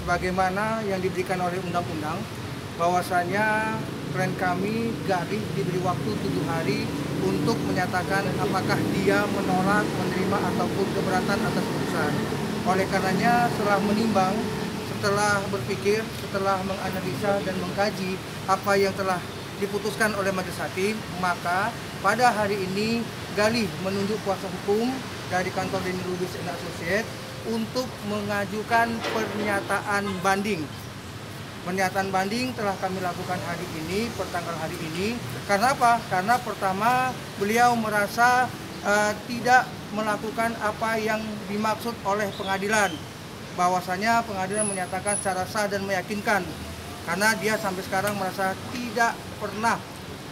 Sebagaimana yang diberikan oleh undang-undang, bahwasanya klien kami Galih diberi waktu 7 hari untuk menyatakan apakah dia menolak, menerima ataupun keberatan atas putusan. Oleh karenanya setelah menimbang, setelah berpikir, setelah menganalisa dan mengkaji apa yang telah diputuskan oleh majelis hakim, maka pada hari ini Galih menunjuk kuasa hukum dari kantor Denny Lubis & Associates untuk mengajukan pernyataan banding. Pernyataan banding telah kami lakukan hari ini, pertanggal hari ini. Karena apa? Karena pertama beliau merasa tidak melakukan apa yang dimaksud oleh pengadilan. Bahwasanya pengadilan menyatakan secara sah dan meyakinkan. Karena dia sampai sekarang merasa tidak pernah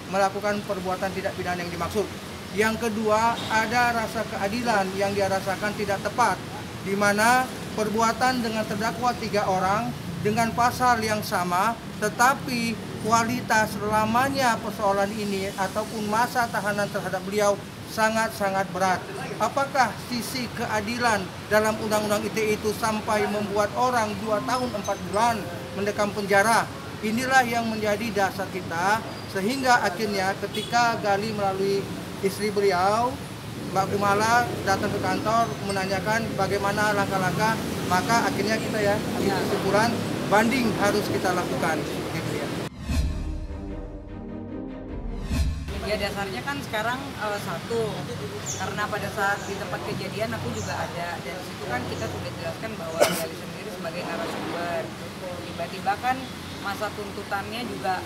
melakukan perbuatan tidak pidana yang dimaksud. Yang kedua, ada rasa keadilan yang dia rasakan tidak tepat, di mana perbuatan dengan terdakwa 3 orang dengan pasal yang sama, tetapi kualitas lamanya persoalan ini ataupun masa tahanan terhadap beliau sangat-sangat berat. Apakah sisi keadilan dalam Undang-Undang ITE itu sampai membuat orang 2 tahun 4 bulan mendekam penjara? Inilah yang menjadi dasar kita, sehingga akhirnya ketika Galih melalui istri beliau, Mbak Kumala datang ke kantor menanyakan bagaimana langkah-langkah, maka akhirnya kita ambil kesimpulan banding harus kita lakukan. Gitu ya. Ya dasarnya kan sekarang satu, karena pada saat di tempat kejadian aku juga ada, dan situ kan kita sudah jelaskan bahwa Galih sendiri sebagai narasumber. Tiba-tiba kan masa tuntutannya juga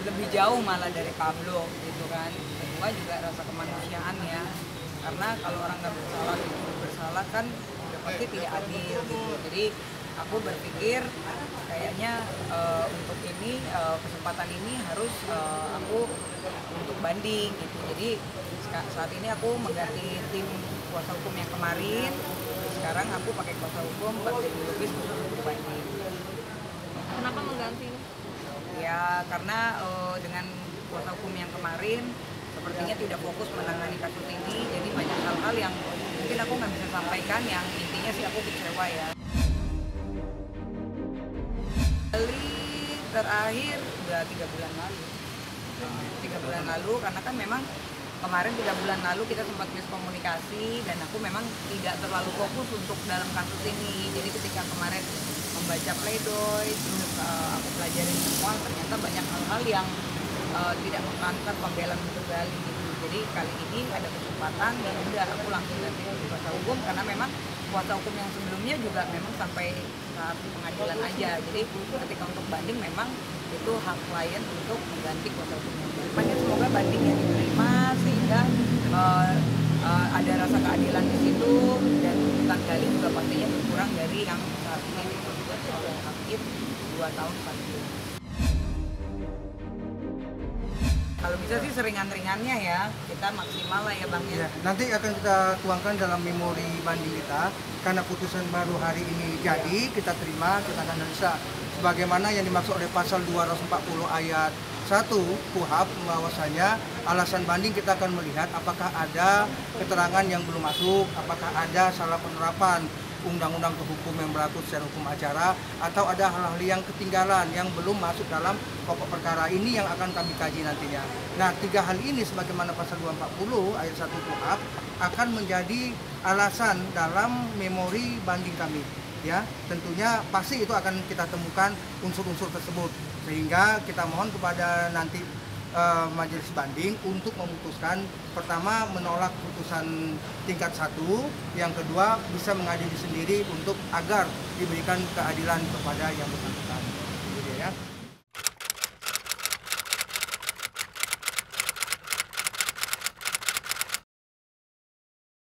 lebih jauh malah dari Pablo gitu kan. Kedua juga rasa kemanusiaan ya. Karena kalau orang nggak bersalah dituduh bersalah kan udah pasti tidak adil gitu. Jadi aku berpikir kayaknya untuk ini kesempatan ini harus aku untuk banding gitu. Jadi saat ini aku mengganti tim kuasa hukum yang kemarin. Sekarang aku pakai kuasa hukum Pak Denny Lubis untuk banding. Kenapa mengganti? Ya karena dengan kuasa hukum yang kemarin sepertinya tidak fokus menangani kasus ini, jadi banyak hal-hal yang mungkin aku nggak bisa sampaikan, yang intinya sih aku kecewa ya. Kali terakhir udah 3 bulan lalu. 3 bulan lalu, karena kan memang kemarin 3 bulan lalu kita sempat miskomunikasi dan aku memang tidak terlalu fokus untuk dalam kasus ini. Jadi ketika kemarin membaca pledoi, terus aku pelajarin semua, ternyata banyak hal-hal yang tidak mengangkat pembelaan untuk Galih gitu. Jadi kali ini ada kesempatan dan udah aku langsung ganti kuasa hukum, karena memang kuasa hukum yang sebelumnya juga memang sampai saat pengadilan aja. Jadi ketika untuk banding memang itu hak klien untuk mengganti kuasa hukum yang baru. Dan semoga bandingnya diterima sehingga ada rasa keadilan di situ, dan tuntutan Galih juga pastinya berkurang dari yang saat ini dituntut oleh hakim 2 tahun 4 bulan. Kalau bisa sih seringan-ringannya ya, kita maksimal lah ya Bang ya. Nanti akan kita tuangkan dalam memori banding kita, karena putusan baru hari ini jadi, kita terima, kita akan analisa. Sebagaimana yang dimaksud oleh pasal 240 ayat 1 KUHP, bahwasanya alasan banding kita akan melihat apakah ada keterangan yang belum masuk, apakah ada salah penerapan undang-undang kehukum yang berlaku secara hukum acara, atau ada hal-hal yang ketinggalan yang belum masuk dalam pokok perkara ini yang akan kami kaji nantinya. Nah, 3 hal ini sebagaimana pasal 240 ayat 1 KUHP akan menjadi alasan dalam memori banding kami. Ya, tentunya pasti itu akan kita temukan unsur-unsur tersebut, sehingga kita mohon kepada nanti majelis banding untuk memutuskan, pertama menolak putusan tingkat 1, yang kedua bisa mengadili sendiri untuk agar diberikan keadilan kepada yang bersangkutan. Gitu ya.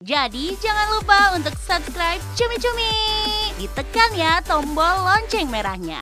Jadi jangan lupa untuk subscribe Cumi Cumi. Ditekan ya tombol lonceng merahnya.